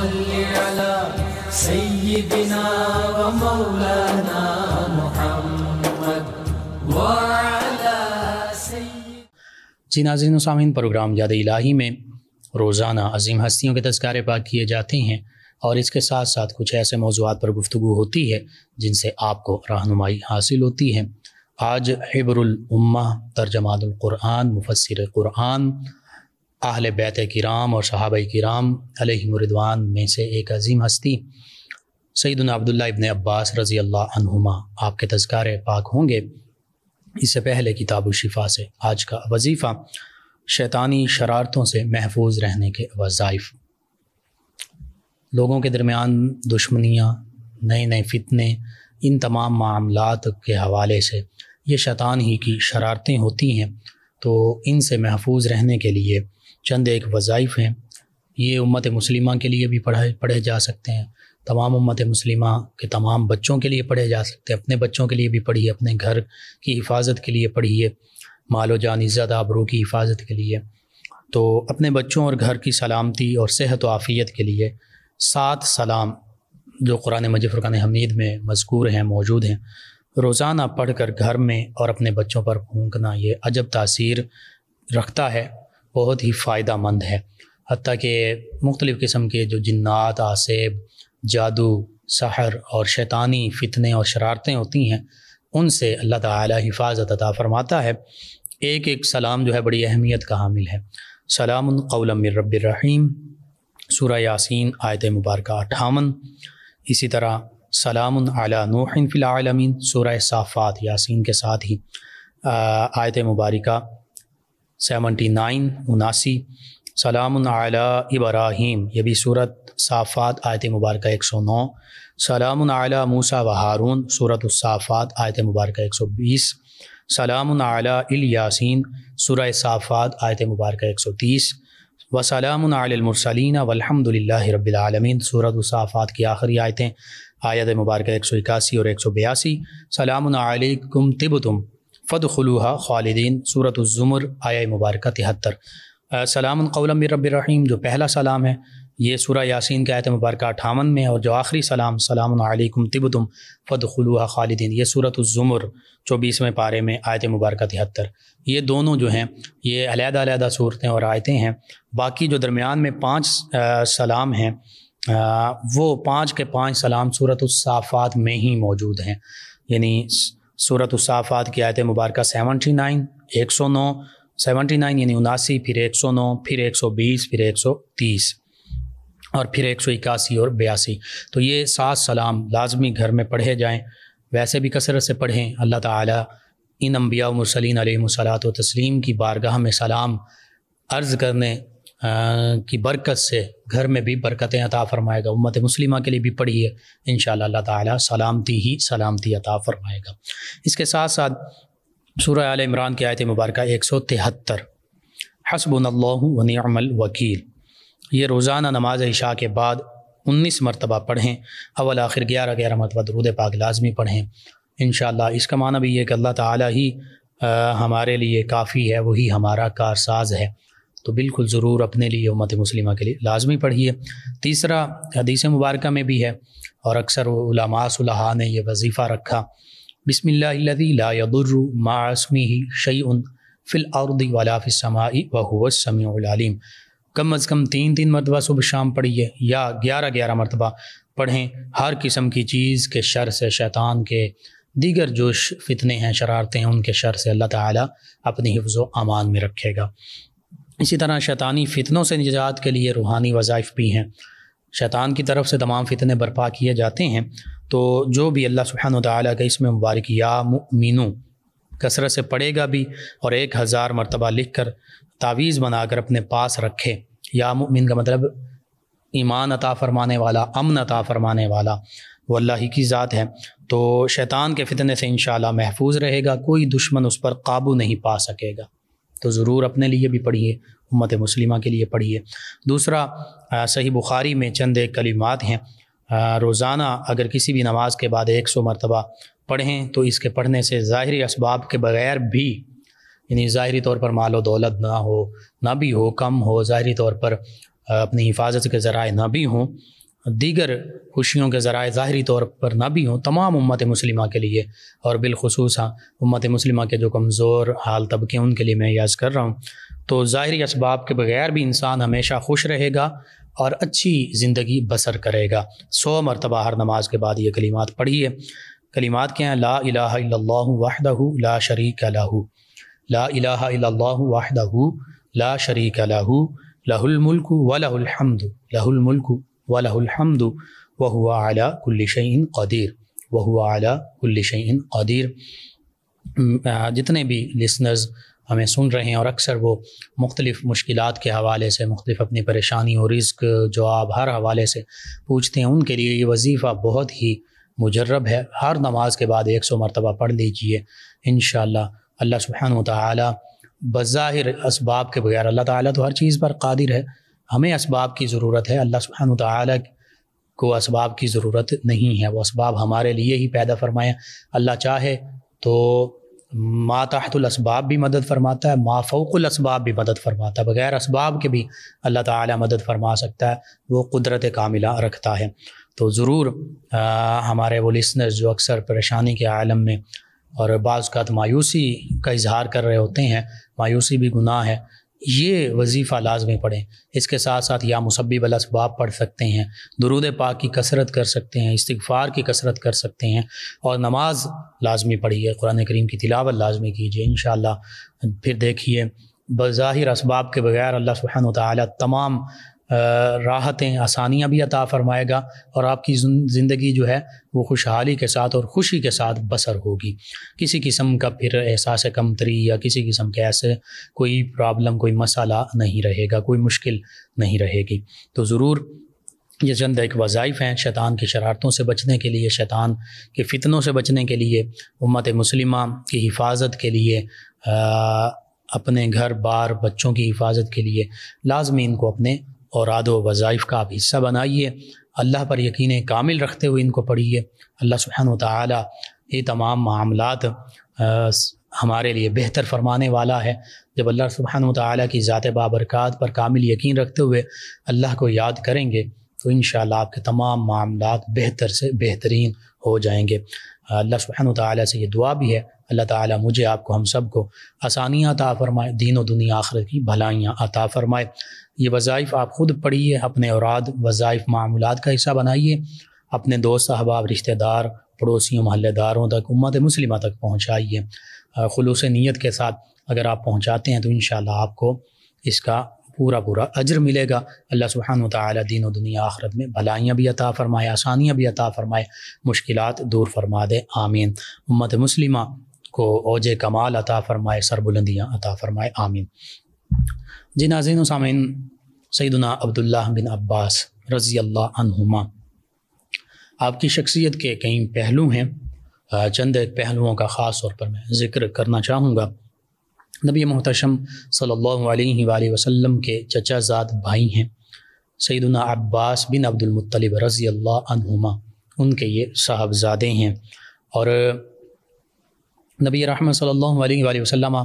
صل على سيدنا ومولانا محمد وعلى سيدنا. جی ناظرین و سامعین، پروگرام یاد الہی میں روزانہ عظیم ہستیوں کے تذکارے پاک کیے جاتے ہیں اور اس کے ساتھ ساتھ کچھ ایسے موضوعات پر گفتگو ہوتی ہے جن سے آپ کو رہنمائی حاصل ہوتی ہے. آج حبر الامہ، ترجمان القرآن، مفسر قرآن، اہل بیت کرام اور صحابہ کرام علیہم رضوان میں سے ایک عظیم ہستی سیدنا عبداللہ ابن عباس رضی اللہ عنہما آپ کے تذکارے پاک ہوں گے. اس سے پہلے کتاب الشفا سے آج کا وظیفہ شیطانی شرارتوں سے محفوظ رہنے کے وظائف. لوگوں کے درمیان دشمنیاں، نئے نئے فتنے، ان تمام معاملات کے حوالے سے یہ شیطان ہی کی شرارتیں ہوتی ہیں. تو ان سے محفوظ رہنے کے لیے چند ایک وظائف ہیں. یہ امت مسلمہ کے لیے بھی پڑھے جا سکتے ہیں، تمام امت مسلمہ کے تمام بچوں کے لیے پڑھے جا سکتے ہیں. اپنے بچوں کے لیے بھی پڑھیے، اپنے گھر کی حفاظت کے لیے پڑھیے، مال و جان، عزت آبرو کی حفاظت کے لیے. تو اپنے بچوں اور گھر کی سلامتی اور صحت و عافیت کے لیے 7 سلام جو قرآن مجید فرقان حمید میں مذکور ہیں، موجود ہیں، روزانہ پڑھ کر گھر میں اور اپنے بچوں پر پھونکنا یہ عجب تاثیر رکھتا ہے، بہت ہی فائدہ مند ہے. حتیٰ کہ مختلف قسم کے جو جنات، آسیب، جادو، سحر اور شیطانی فتنے اور شرارتیں ہوتی ہیں ان سے اللہ تعالی حفاظت عطا فرماتا ہے. ایک ایک سلام جو ہے بڑی اہمیت کا حامل ہے. سلام قولا من رب الرحیم، سورہ یاسین آیت مبارکہ 58. اسی طرح سلام علی نوح فی العالمین، سورہ صافات یاسین کے ساتھ ہی آیت مبارکہ 79. سلام علی ابراہیم، یہ بھی سورۃ صافات آیت مبارکہ 109. سلام علی موسیٰ و ہارون، سورۃ الصافات آیت مبارکہ 120. سلام علی الیاسین، سورہ صافات آیت مبارکہ 130. وسلام علی المرسلین والحمد للہ رب العالمین، سورۃ الصافات کی آخری آیتیں آیت مبارکہ 181 اور 182. سلام علیکم طبتم فادخلوها خالدین، سورۃ الزمر آیہ مبارکہ 73. سلام قولا من رب الرحیم جو پہلا سلام ہے یہ سورہ یاسین کی آیت مبارکہ 58 میں، اور جو آخری سلام سلام علیکم طبتم فادخلوها خالدین یہ سورۃ الزمر 24ویں پارے میں آیت مبارکہ 73. یہ دونوں جو ہیں یہ علیحدہ علیحدہ صورتیں اور آیتیں ہیں. باقی جو درمیان میں 5 سلام ہیں وہ 5 کے 5 سلام سورۃ الصافات میں ہی موجود ہیں. یعنی سورۃ الصافات کی آیت مبارکہ 79، 109، 79 یعنی 79، پھر 109، پھر 120، پھر 130 اور پھر 181 اور 82. تو یہ 7 سلام لازمی گھر میں پڑھے جائیں. ویسے بھی کثرت سے پڑھیں. اللہ تعالیٰ ان انبیاء و مرسلین علیہم الصلاۃ و تسلیم کی بارگاہ میں سلام عرض کرنے کی برکت سے گھر میں بھی برکتیں عطا فرمائے گا. امت مسلمہ کے لیے بھی پڑھیے، انشاءاللہ اللہ تعالیٰ سلامتی ہی سلامتی عطا فرمائے گا. اس کے ساتھ ساتھ سورہ آل عمران کی آیت مبارکہ 173 حسبنا اللہ و نعم الوکیل، یہ روزانہ نماز عشاء کے بعد 19 مرتبہ پڑھیں. اول آخر 11 مرتبہ درود پاک لازمی پڑھیں انشاءاللہ. اس کا معنی بھی یہ کہ اللہ تعالیٰ ہی ہمارے لیے کافی ہے، وہی ہمارا کارساز ہے. تو بالکل ضرور اپنے لیے، امت مسلمہ کے لیے لازمی پڑھیے. تیسرا حدیث مبارکہ میں بھی ہے اور اکثر علماء صلحاء نے یہ وظیفہ رکھا، بسم اللہ الذی لا یضر مع اسمہ شیء فی الارض ولا فی السماء وہو السمیع العلیم. کم از کم 3 مرتبہ صبح شام پڑھیے یا 11 مرتبہ پڑھیں. ہر قسم کی چیز کے شر سے، شیطان کے دیگر جو فتنے ہیں، شرارتیں ہیں، ان کے شر سے اللہ تعالیٰ اپنی حفظ و امان میں رکھے گا. اسی طرح شیطانی فتنوں سے نجات کے لیے روحانی وظائف بھی ہیں. شیطان کی طرف سے تمام فتنے برپا کیے جاتے ہیں. تو جو بھی اللہ سبحانہ و تعالیٰ کا اسم مبارک یا مؤمنو کثرت سے پڑھے گا بھی اور 1000 مرتبہ لکھ کر تعویذ بنا کر اپنے پاس رکھے. یا مؤمن کا مطلب ایمان عطا فرمانے والا، امن عطا فرمانے والا، وہ اللہ ہی کی ذات ہے. تو شیطان کے فتنے سے انشاءاللہ محفوظ رہے گا، کوئی دشمن اس پر قابو نہیں پا سکے گا. تو ضرور اپنے لیے بھی پڑھیے، امت مسلمہ کے لیے پڑھیے. دوسرا صحیح بخاری میں چند ایک کلمات ہیں، روزانہ اگر کسی بھی نماز کے بعد 100 مرتبہ پڑھیں تو اس کے پڑھنے سے ظاہری اسباب کے بغیر بھی، یعنی ظاہری طور پر مال و دولت نہ ہو، نہ بھی ہو، کم ہو، ظاہری طور پر اپنی حفاظت کے ذرائع نہ بھی ہوں، دیگر خوشیوں کے ذرائع ظاہری طور پر نہ بھی ہوں، تمام امت مسلمہ کے لیے اور بالخصوص امت مسلمہ کے جو کمزور حال طبقے ان کے لیے میں یاد کر رہا ہوں، تو ظاہری اسباب کے بغیر بھی انسان ہمیشہ خوش رہے گا اور اچھی زندگی بسر کرے گا۔ 100 مرتبہ ہر نماز کے بعد یہ کلمات پڑھیے۔ کلمات کیا ہیں؟ لا الہ الا اللہ وحدہ لا شریک لہ، لا الہ الا اللہ وحدہ لا شریک لہ، لہ الملک ولہ الحمد، لہ الملک ولہ الحمد وہو علی کل شیء قدیر، وہو علی کل شیء قدیر۔ جتنے بھی لسنرز ہمیں سن رہے ہیں اور اکثر وہ مختلف مشکلات کے حوالے سے، مختلف اپنی پریشانی اور رزق جواب ہر حوالے سے پوچھتے ہیں، ان کے لیے یہ وظیفہ بہت ہی مجرب ہے۔ ہر نماز کے بعد 100 مرتبہ پڑھ لیجئے، انشاءاللہ اللہ سبحانہ و تعالی بظاہر اسباب کے بغیر، اللہ تعالیٰ تو ہر چیز پر قادر ہے، ہمیں اسباب کی ضرورت ہے، اللہ سبحانہ و تعالی کو اسباب کی ضرورت نہیں ہے، وہ اسباب ہمارے لیے ہی پیدا فرمائے۔ اللہ چاہے تو ما تحت الاسباب بھی مدد فرماتا ہے، ما فوق الاسباب بھی مدد فرماتا ہے، بغیر اسباب کے بھی اللہ تعالی مدد فرما سکتا ہے، وہ قدرت کاملہ رکھتا ہے۔ تو ضرور ہمارے وہ لسنرز جو اکثر پریشانی کے عالم میں اور بعض اوقات مایوسی کا اظہار کر رہے ہوتے ہیں، مایوسی بھی گناہ ہے، یہ وظیفہ لازمی پڑھیں۔ اس کے ساتھ ساتھ یا مسبب الاسباب پڑھ سکتے ہیں، درود پاک کی کثرت کر سکتے ہیں، استغفار کی کثرت کر سکتے ہیں، اور نماز لازمی پڑھیے، قرآن کریم کی تلاوت لازمی کیجیے انشاءاللہ۔ پھر دیکھیے بظاہر اسباب کے بغیر اللہ سبحانہ و تعالی تمام راحتیں، آسانیاں بھی عطا فرمائے گا، اور آپ کی زندگی جو ہے وہ خوشحالی کے ساتھ اور خوشی کے ساتھ بسر ہوگی۔ کسی قسم کا پھر احساس کمتری یا کسی قسم کے ایسے کوئی پرابلم، کوئی مسئلہ نہیں رہے گا، کوئی مشکل نہیں رہے گی۔ تو ضرور یہ چند ایک وظائف ہیں شیطان کی شرارتوں سے بچنے کے لیے، شیطان کے فتنوں سے بچنے کے لیے، امت مسلمہ کی حفاظت کے لیے، اپنے گھر بار بچوں کی حفاظت کے لیے لازمی ان کو اپنے اوراد و وظائف کا آپ حصہ بنائیے، اللہ پر یقین کامل رکھتے ہوئے ان کو پڑھیے۔ اللہ سبحانہ و تعالی یہ تمام معاملات ہمارے لیے بہتر فرمانے والا ہے۔ جب اللہ سبحانہ و تعالی کی ذات بابرکات پر کامل یقین رکھتے ہوئے اللہ کو یاد کریں گے تو انشاءاللہ آپ کے تمام معاملات بہتر سے بہترین ہو جائیں گے۔ اللہ سبحانہ و تعالی سے یہ دعا بھی ہے، اللہ تعالی مجھے، آپ کو، ہم سب کو آسانیاں عطا فرمائے، دین و دنیا آخرت کی بھلائیاں عطا فرمائے۔ یہ وظائف آپ خود پڑھیے، اپنے اوراد وظائف معاملات کا حصہ بنائیے، اپنے دوست احباب، رشتہ دار، پڑوسیوں، محلے داروں تک، امت مسلمہ تک پہنچائیے۔ خلوص نیت کے ساتھ اگر آپ پہنچاتے ہیں تو انشاءاللہ آپ کو اس کا پورا اجر ملے گا۔ اللہ سبحانہ و تعالی دین و دنیا آخرت میں بھلائیاں بھی عطا فرمائے، آسانیاں بھی عطا فرمائے، مشکلات دور فرما دے، آمین۔ امت مسلمہ کو اوج کمال عطا فرمائے، سربلندیاں عطا فرمائے، آمین۔ جی ناظرین و سامعین، سیدنا عبداللہ بن عباس رضی اللہ عنہما، آپ کی شخصیت کے کئی پہلو ہیں، چند ایک پہلوؤں کا خاص طور پر میں ذکر کرنا چاہوں گا۔ نبی محتشم صلی اللہ علیہ وآلہ وسلم کے چچا زاد بھائی ہیں سیدنا عباس بن عبد المطلب رضی اللہ عنہما، ان کے یہ صاحبزادے ہیں، اور نبی رحمت صلی اللہ علیہ وآلہ وسلم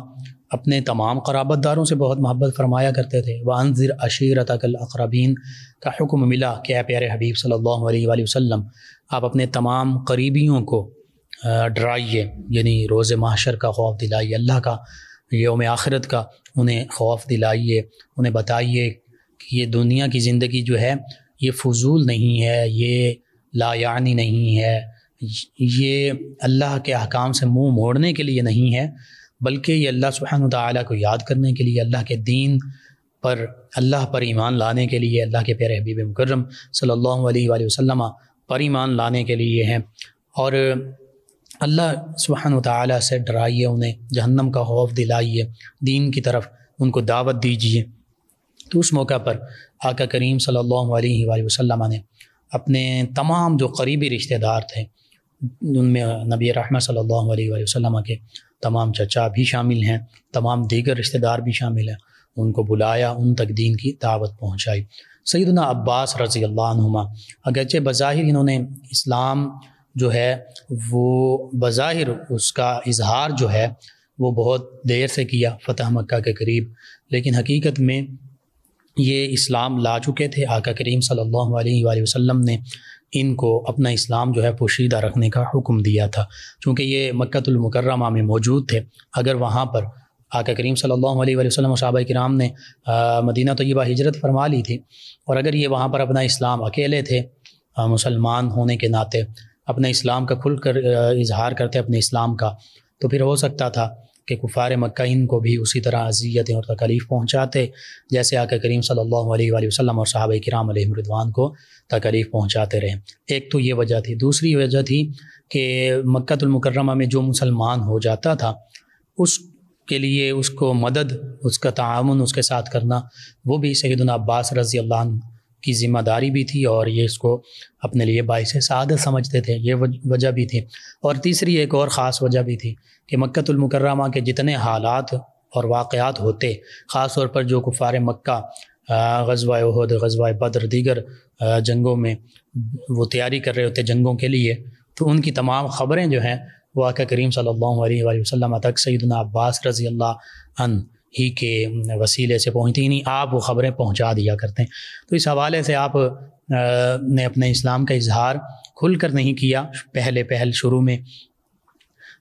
اپنے تمام قرابت داروں سے بہت محبت فرمایا کرتے تھے۔ وَأَنذِرْ عَشِيرَتَكَ الْأَقْرَبِينَ کا حکم ملا کہ اے پیارے حبیب صلی اللہ علیہ وآلہ وسلم، آپ اپنے تمام قریبیوں کو ڈرائیے، یعنی روز محشر کا خوف دلائیے، اللہ کا یوم آخرت کا انہیں خوف دلائیے، انہیں بتائیے کہ یہ دنیا کی زندگی جو ہے یہ فضول نہیں ہے، یہ لا یعنی نہیں ہے، یہ اللہ کے احکام سے منہ موڑنے کے لیے نہیں ہے، بلکہ یہ اللہ سبحانہ وتعالی کو یاد کرنے کے لیے، اللہ کے دین پر، اللہ پر ایمان لانے کے لیے، اللہ کے پیارے حبیب مکرم صلی اللہ علیہ وآلہ وسلم پر ایمان لانے کے لیے ہیں، اور اللہ سبحانہ وتعالی سے ڈرائیے، انہیں جہنم کا خوف دلائیے، دین کی طرف ان کو دعوت دیجیے۔ تو اس موقع پر آقا کریم صلی اللہ علیہ وآلہ وسلم نے اپنے تمام جو قریبی رشتہ دار تھے، ان میں نبی رحمت صلی اللہ علیہ وآلہ وسلم کے تمام چچا بھی شامل ہیں، تمام دیگر رشتہ دار بھی شامل ہیں، ان کو بلایا، ان تک دین کی دعوت پہنچائی۔ سیدنا عباس رضی اللہ عنہما، اگرچہ بظاہر انہوں نے اسلام جو ہے وہ بظاہر اس کا اظہار جو ہے وہ بہت دیر سے کیا، فتح مکہ کے قریب، لیکن حقیقت میں یہ اسلام لا چکے تھے، آقا کریم صلی اللہ علیہ وآلہ وسلم نے ان کو اپنا اسلام جو ہے پوشیدہ رکھنے کا حکم دیا تھا، چونکہ یہ مکہ المکرمہ میں موجود تھے۔ اگر وہاں پر آقا کریم صلی اللہ علیہ وآلہ وسلم و صحابہ کرام نے مدینہ طیبہ ہجرت فرما لی تھی، اور اگر یہ وہاں پر اپنا اسلام اکیلے تھے، مسلمان ہونے کے ناطے اپنے اسلام کا کھل کر اظہار کرتے اپنے اسلام کا، تو پھر ہو سکتا تھا کہ کفار مکہ ان کو بھی اسی طرح اذیتیں اور تکلیف پہنچاتے جیسے آقا کریم صلی اللہ علیہ وآلہ وسلم اور صحابہ کرام علیہم رضوان کو تکلیف پہنچاتے رہے۔ ایک تو یہ وجہ تھی۔ دوسری وجہ تھی کہ مکہ المکرمہ میں جو مسلمان ہو جاتا تھا اس کے لیے اس کو مدد، اس کا تعاون اس کے ساتھ کرنا، وہ بھی سیدنا عباس رضی اللہ عنہ کی ذمہ داری بھی تھی، اور یہ اس کو اپنے لیے باعث سعادت سمجھتے تھے، یہ وجہ بھی تھی۔ اور تیسری ایک اور خاص وجہ بھی تھی کہ مکہ المکرمہ کے جتنے حالات اور واقعات ہوتے، خاص طور پر جو کفار مکہ غزوہ احد، غزوہ بدر، دیگر جنگوں میں وہ تیاری کر رہے ہوتے جنگوں کے لیے، تو ان کی تمام خبریں جو ہیں وہ آقا کریم صلی اللہ علیہ وآلہ وسلم تک سیدنا عباس رضی اللہ عنہ ہی کے وسیلے سے پہنچتی، یعنی آپ وہ خبریں پہنچا دیا کرتے ہیں۔ تو اس حوالے سے آپ نے اپنے اسلام کا اظہار کھل کر نہیں کیا پہل شروع میں،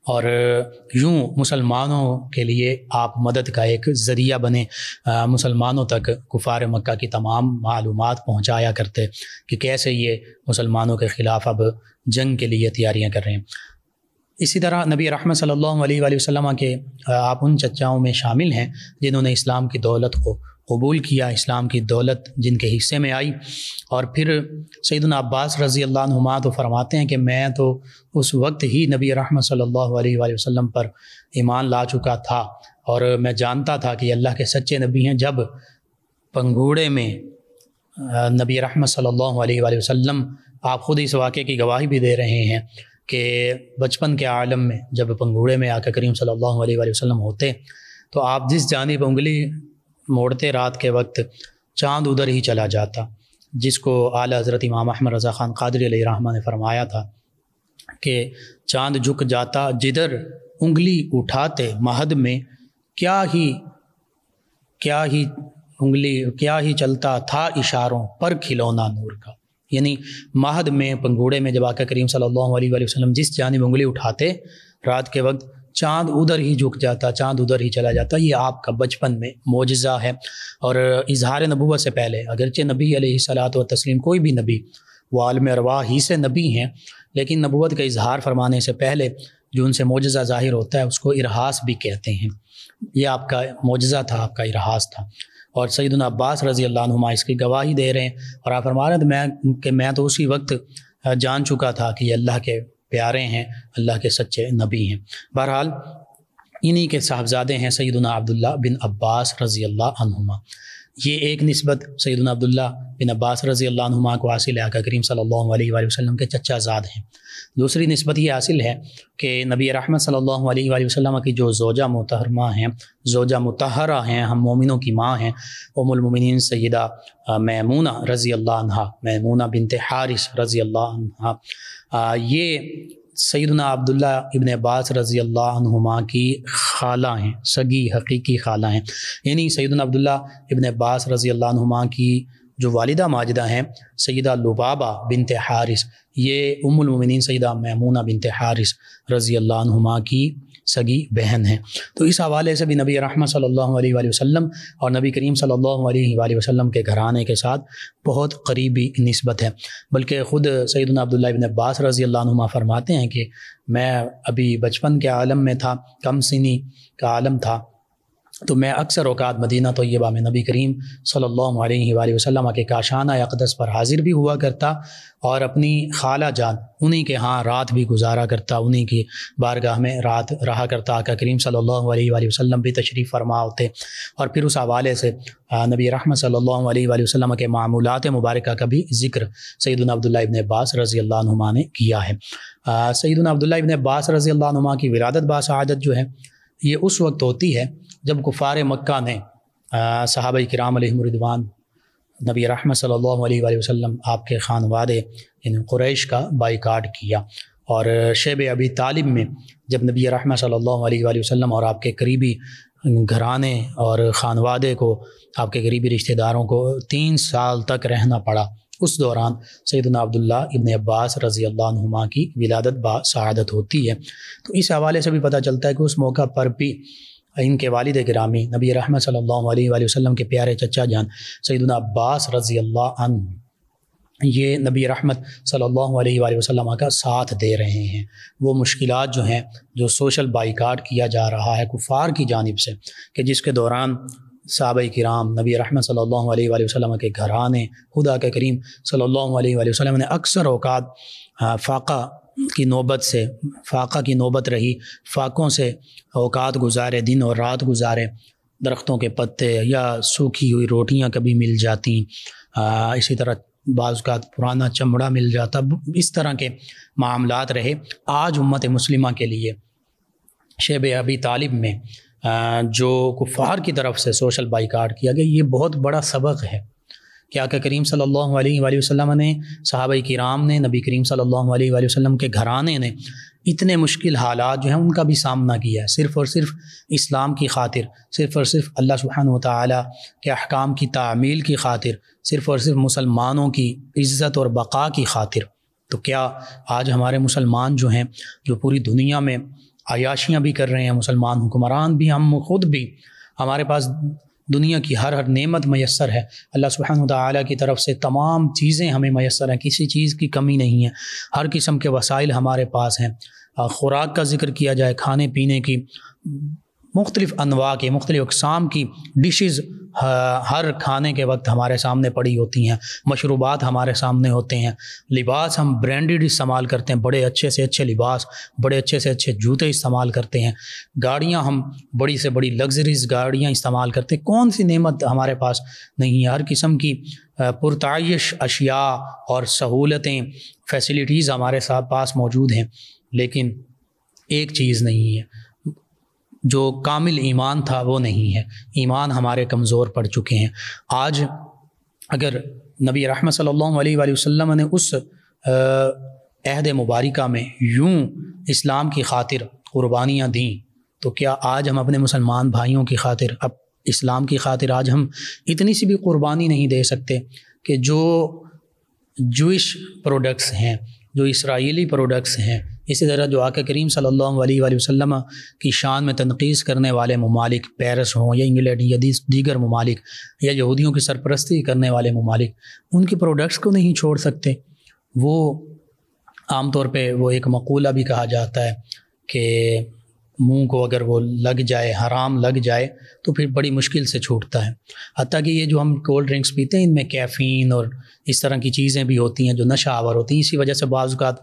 اور یوں مسلمانوں کے لیے آپ مدد کا ایک ذریعہ بنے، مسلمانوں تک کفار مکہ کی تمام معلومات پہنچایا کرتے کہ کیسے یہ مسلمانوں کے خلاف اب جنگ کے لیے تیاریاں کر رہے ہیں۔ اسی طرح نبی رحمت صلی اللہ علیہ وآلہ وسلم کے آپ ان چچاؤں میں شامل ہیں جنہوں نے اسلام کی دولت کو قبول کیا، اسلام کی دولت جن کے حصے میں آئی۔ اور پھر سیدنا عباس رضی اللہ عنہما تو فرماتے ہیں کہ میں تو اس وقت ہی نبی رحمت صلی اللہ علیہ وآلہ وسلم پر ایمان لا چکا تھا، اور میں جانتا تھا کہ اللہ کے سچے نبی ہیں۔ جب پنگھوڑے میں نبی رحمت صلی اللہ علیہ وآلہ وسلم، آپ خود اس واقعے کی گواہی بھی دے رہے ہیں کہ بچپن کے عالم میں جب پنگھوڑے میں آقا کریم صلی اللہ علیہ وآلہ وسلم ہوتے تو آپ جس جانب انگلی موڑتے رات کے وقت چاند ادھر ہی چلا جاتا، جس کو اعلیٰ حضرت امام احمد رضا خان قادری علیہ رحمہ نے فرمایا تھا کہ چاند جھک جاتا جدھر انگلی اٹھاتے مہد میں، کیا ہی چلتا تھا اشاروں پر کھلونا نور کا۔ یعنی مہد میں پنگھوڑے میں جب آقا کریم صلی اللہ علیہ وآلہ وسلم جس جانب انگلی اٹھاتے رات کے وقت چاند ادھر ہی جھک جاتا، چاند ادھر ہی چلا جاتا۔ یہ آپ کا بچپن میں معجزہ ہے۔ اور اظہار نبوت سے پہلے اگرچہ نبی علیہ الصلاۃ والتسلیم کوئی بھی نبی وہ عالم ارواح ہی سے نبی ہیں، لیکن نبوت کا اظہار فرمانے سے پہلے جو ان سے معجزہ ظاہر ہوتا ہے اس کو ارہاس بھی کہتے ہیں۔ یہ آپ کا معجزہ تھا، آپ کا ارہاس تھا، اور سیدنا عباس رضی اللہ عنہما اس کی گواہی دے رہے ہیں۔ اور آپ فرما رہے ہیں کہ میں تو اسی وقت جان چکا تھا کہ یہ اللہ کے پیارے ہیں، اللہ کے سچے نبی ہیں۔ بہرحال انہی کے صاحبزادے ہیں سیدنا عبداللہ بن عباس رضی اللہ عنہما۔ یہ ایک نسبت سیدنا عبداللہ بن عباس رضی اللہ عنہما کو حاصل ہے، آقا کریم صلی اللہ علیہ وآلہ وسلم کے چچا زاد ہیں۔ دوسری نسبت یہ حاصل ہے کہ نبی رحمت صلی اللہ علیہ وآلہ وسلم کی جو زوجہ مطہرہ ہیں، زوجہ مطہرہ ہیں، ہم مومنوں کی ماں ہیں، ام المومنین سیدہ میمونہ رضی اللہ عنہا، میمونہ بنت حارث رضی اللہ عنہا، یہ سیدنا عبداللہ ابن عباس رضی اللہ عنہما کی خالہ ہیں، سگی حقیقی خالہ ہیں۔ یعنی سیدنا عبداللہ ابن عباس رضی اللہ عنہما کی جو والدہ ماجدہ ہیں سیدہ لبابہ بنت حارث، یہ ام المومنین سیدہ میمونہ بنت حارث رضی اللہ عنہما کی سگی بہن ہیں۔ تو اس حوالے سے بھی نبی رحمت صلی اللہ علیہ وآلہ وسلم اور نبی کریم صلی اللہ علیہ وآلہ وسلم کے گھرانے کے ساتھ بہت قریبی نسبت ہے۔ بلکہ خود سیدنا عبداللہ ابن عباس رضی اللہ عنہما فرماتے ہیں کہ میں ابھی بچپن کے عالم میں تھا، کم سنی کا عالم تھا، تو میں اکثر اوقات مدینہ طیبہ میں نبی کریم صلی اللہ علیہ وآلہ وسلم کے کاشانہ اقدس پر حاضر بھی ہوا کرتا، اور اپنی خالہ جان انہی کے ہاں رات بھی گزارا کرتا، انہی کی بارگاہ میں رات رہا کرتا۔ آقا کریم صلی اللہ علیہ وآلہ وسلم بھی تشریف فرما ہوتے، اور پھر اس حوالے سے نبی رحمت صلی اللہ علیہ وآلہ وسلم کے معمولات مبارکہ کا بھی ذکر سیدنا عبداللہ ابن عباس رضی اللہ عنہما نے کیا ہے۔ سیدنا عبداللہ ابن عباس رضی اللہ عنہما کی ولادت باسعادت جو ہے یہ اس وقت ہوتی ہے جب کفار مکہ نے صحابہ کرام علیہم رضوان نبی رحمت صلی اللہ علیہ وآلہ وسلم آپ کے خانوادے یعنی قریش کا بائیکاٹ کیا، اور شیب ابی طالب میں جب نبی رحمت صلی اللہ علیہ وآلہ وسلم اور آپ کے قریبی گھرانے اور خانوادے کو، آپ کے قریبی رشتہ داروں کو 3 سال تک رہنا پڑا۔ اس دوران سیدنا عبداللہ ابن عباس رضی اللہ عنہما کی ولادت با سعادت ہوتی ہے۔ تو اس حوالے سے بھی پتہ چلتا ہے کہ اس موقع پر بھی ان کے والد گرامی نبی رحمت صلی اللہ علیہ وآلہ وسلم کے پیارے چچا جان سیدنا عباس رضی اللہ عنہ یہ نبی رحمت صلی اللہ علیہ وآلہ وسلم کا ساتھ دے رہے ہیں۔ وہ مشکلات جو ہیں، جو سوشل بائیکاٹ کیا جا رہا ہے کفار کی جانب سے، کہ جس کے دوران صحابہ کرام نبی رحمت صلی اللہ علیہ وآلہ وسلم کے گھرانے، خدا کے کریم صلی اللہ علیہ وآلہ وسلم نے اکثر اوقات فاقہ کی نوبت رہی، فاقوں سے اوقات گزارے، دن اور رات گزارے، درختوں کے پتے یا سوکھی ہوئی روٹیاں کبھی مل جاتی، اسی طرح بعض اوقات پرانا چمڑا مل جاتا، اس طرح کے معاملات رہے۔ آج امت مسلمہ کے لیے شیب ابی طالب میں جو کفار کی طرف سے سوشل بائیکاٹ کیا گیا، یہ بہت بڑا سبق ہے کہ آقا کریم صلی اللہ علیہ وآلہ وسلم نے، صحابہ کرام نے، نبی کریم صلی اللہ علیہ وآلہ وسلم کے گھرانے نے اتنے مشکل حالات جو ہیں ان کا بھی سامنا کیا ہے، صرف اور صرف اسلام کی خاطر، صرف اور صرف اللہ سبحانہ وتعالی کے احکام کی تعمیل کی خاطر، صرف اور صرف مسلمانوں کی عزت اور بقا کی خاطر۔ تو کیا آج ہمارے مسلمان جو ہیں، جو پوری دنیا میں عیاشیاں بھی کر رہے ہیں، مسلمان حکمران بھی، ہم خود بھی، ہمارے پاس دنیا کی ہر نعمت میسر ہے، اللہ سبحانہ وتعالی کی طرف سے تمام چیزیں ہمیں میسر ہیں، کسی چیز کی کمی نہیں ہے، ہر قسم کے وسائل ہمارے پاس ہیں۔ خوراک کا ذکر کیا جائے، کھانے پینے کی مختلف انواع کی، مختلف اقسام کی ڈشز ہر کھانے کے وقت ہمارے سامنے پڑی ہوتی ہیں، مشروبات ہمارے سامنے ہوتے ہیں، لباس ہم برانڈڈ استعمال کرتے ہیں، بڑے اچھے سے اچھے لباس، بڑے اچھے سے اچھے جوتے استعمال کرتے ہیں، گاڑیاں ہم بڑی سے بڑی لگژریز گاڑیاں استعمال کرتے ہیں۔ کون سی نعمت ہمارے پاس نہیں ہے؟ ہر قسم کی پرتعیش اشیاء اور سہولتیں، فیسلٹیز ہمارے ساتھ پاس موجود ہیں، لیکن ایک چیز نہیں ہے، جو کامل ایمان تھا وہ نہیں ہے، ایمان ہمارے کمزور پڑ چکے ہیں۔ آج اگر نبی رحمت صلی اللہ علیہ وآلہ وسلم نے اس عہد مبارکہ میں یوں اسلام کی خاطر قربانیاں دیں، تو کیا آج ہم اپنے مسلمان بھائیوں کی خاطر، اب اسلام کی خاطر آج ہم اتنی سی بھی قربانی نہیں دے سکتے کہ جو جوئش پروڈکٹس ہیں، جو اسرائیلی پروڈکٹس ہیں، اسی طرح جو آقا کریم صلی اللہ علیہ وآلہ وسلم کی شان میں تنقیص کرنے والے ممالک، پیرس ہوں یا انگلینڈ یا دیگر ممالک، یا یہودیوں کی سرپرستی کرنے والے ممالک، ان کی پروڈکٹس کو نہیں چھوڑ سکتے۔ وہ عام طور پہ وہ ایک مقولہ بھی کہا جاتا ہے کہ منہ کو اگر وہ لگ جائے، حرام لگ جائے، تو پھر بڑی مشکل سے چھوٹتا ہے۔ حتیٰ کہ یہ جو ہم کولڈ ڈرنکس پیتے ہیں، ان میں کیفین اور اس طرح کی چیزیں بھی ہوتی ہیں جو نشہ آور ہوتی ہیں۔ اسی وجہ سے بعض اوقات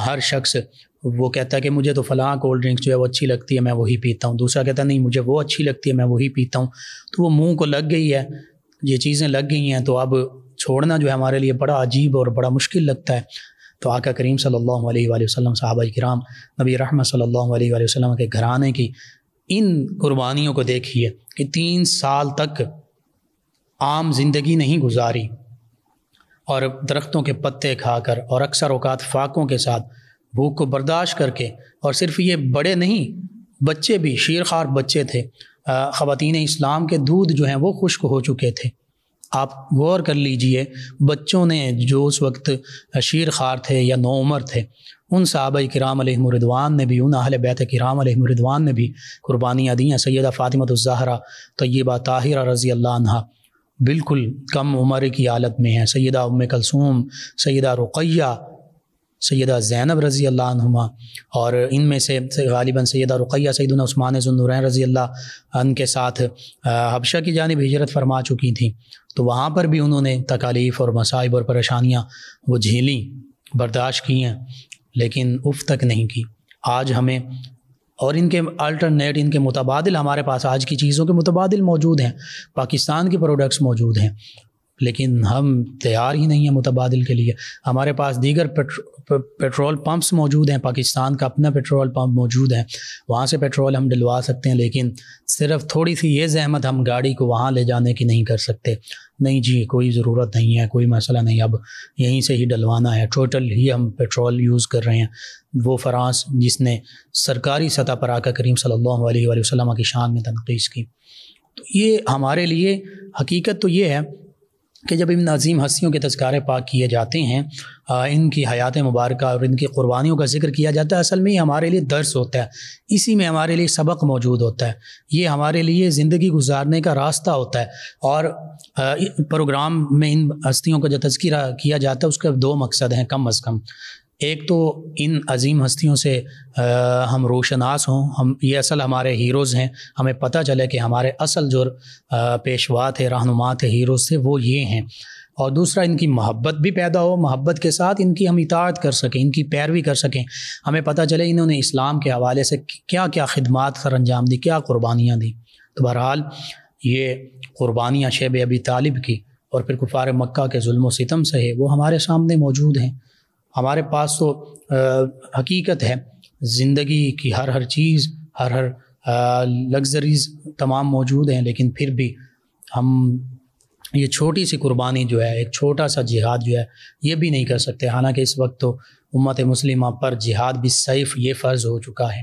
ہر شخص وہ کہتا ہے کہ مجھے تو فلاں کولڈ ڈرنکس جو ہے وہ اچھی لگتی ہے، میں وہی پیتا ہوں، دوسرا کہتا ہے نہیں مجھے وہ اچھی لگتی ہے، میں وہی پیتا ہوں۔ تو وہ منہ کو لگ گئی ہے، یہ چیزیں لگ گئی ہیں، تو اب چھوڑنا جو ہے ہمارے لیے بڑا عجیب اور بڑا مشکل لگتا ہے۔ تو آقا کریم صلی اللہ علیہ وآلہ وسلم، صحابہ کرام، نبی رحمت صلی اللہ علیہ وآلہ وسلم کے گھرانے کی ان قربانیوں کو دیکھیے کہ 3 سال تک عام زندگی نہیں گزاری، اور درختوں کے پتے کھا کر، اور اکثر اوقات فاقوں کے ساتھ بھوک کو برداشت کر کے، اور صرف یہ بڑے نہیں، بچے بھی، شیرخوار بچے تھے، خواتین اسلام کے دودھ جو ہیں وہ خشک ہو چکے تھے۔ آپ غور کر لیجئے، بچوں نے جو اس وقت شیرخوار تھے یا نوعمر تھے، ان صحابہ کرام علیہم الرضوان نے بھی، ان اہل بیت کرام علیہم الرضوان نے بھی قربانیاں دی ہیں۔ سیدہ فاطمہ الزہرا طیبہ طاہرہ رضی اللہ عنہا بالکل کم عمر کی حالت میں ہیں، سیدہ ام کلثوم، سیدہ رقیہ، سیدہ زینب رضی اللہ عنہما، اور ان میں سے غالباً سیدہ رقیہ سیدنا عثمان ذو النورین رضی اللہ عنہ کے ساتھ حبشہ کی جانب ہجرت فرما چکی تھیں، تو وہاں پر بھی انہوں نے تکالیف اور مصائب اور پریشانیاں وہ جھیلیں، برداشت کی ہیں، لیکن اف تک نہیں کی۔ آج ہمیں اور ان کے الٹرنیٹ، ان کے متبادل ہمارے پاس آج کی چیزوں کے متبادل موجود ہیں، پاکستان کی پروڈکٹس موجود ہیں، لیکن ہم تیار ہی نہیں ہیں متبادل کے لیے۔ ہمارے پاس دیگر پیٹرول پمپس موجود ہیں، پاکستان کا اپنا پیٹرول پمپ موجود ہے، وہاں سے پیٹرول ہم ڈلوا سکتے ہیں، لیکن صرف تھوڑی سی یہ زحمت ہم گاڑی کو وہاں لے جانے کی نہیں کر سکتے۔ نہیں جی، کوئی ضرورت نہیں ہے، کوئی مسئلہ نہیں، اب یہیں سے ہی ڈلوانا ہے، ٹوٹل ہی ہم پیٹرول یوز کر رہے ہیں۔ وہ فرانس جس نے سرکاری سطح پر آقا کریم صلی اللہ علیہ وآلہ وسلم کی شان میں تنقیص کی، تو یہ ہمارے لیے حقیقت تو یہ ہے کہ جب ان عظیم ہستیوں کے تذکارے پاک کیے جاتے ہیں، ان کی حیات مبارکہ اور ان کی قربانیوں کا ذکر کیا جاتا ہے، اصل میں یہ ہمارے لیے درس ہوتا ہے، اسی میں ہمارے لیے سبق موجود ہوتا ہے، یہ ہمارے لیے زندگی گزارنے کا راستہ ہوتا ہے۔ اور پروگرام میں ان ہستیوں کا جو تذکرہ کیا جاتا ہے اس کا دو مقصد ہیں کم از کم۔ ایک تو ان عظیم ہستیوں سے ہم روشناس ہوں، ہم یہ اصل ہمارے ہیروز ہیں، ہمیں پتہ چلے کہ ہمارے اصل جو پیشوا تھے، رہنما تھے، ہیروز تھے، وہ یہ ہیں۔ اور دوسرا ان کی محبت بھی پیدا ہو، محبت کے ساتھ ان کی ہم اطاعت کر سکیں، ان کی پیروی کر سکیں، ہمیں پتہ چلے انہوں نے اسلام کے حوالے سے کیا کیا خدمات سر انجام دی، کیا قربانیاں دی۔ تو بہرحال یہ قربانیاں شیب ابی طالب کی اور پھر کفار مکہ کے ظلم و ستم سے ہے، وہ ہمارے سامنے موجود ہیں۔ ہمارے پاس تو حقیقت ہے، زندگی کی ہر چیز، ہر لگژریز تمام موجود ہیں، لیکن پھر بھی ہم یہ چھوٹی سی قربانی جو ہے، ایک چھوٹا سا جہاد جو ہے، یہ بھی نہیں کر سکتے۔ حالانکہ اس وقت تو امت مسلمہ پر جہاد بالسیف یہ فرض ہو چکا ہے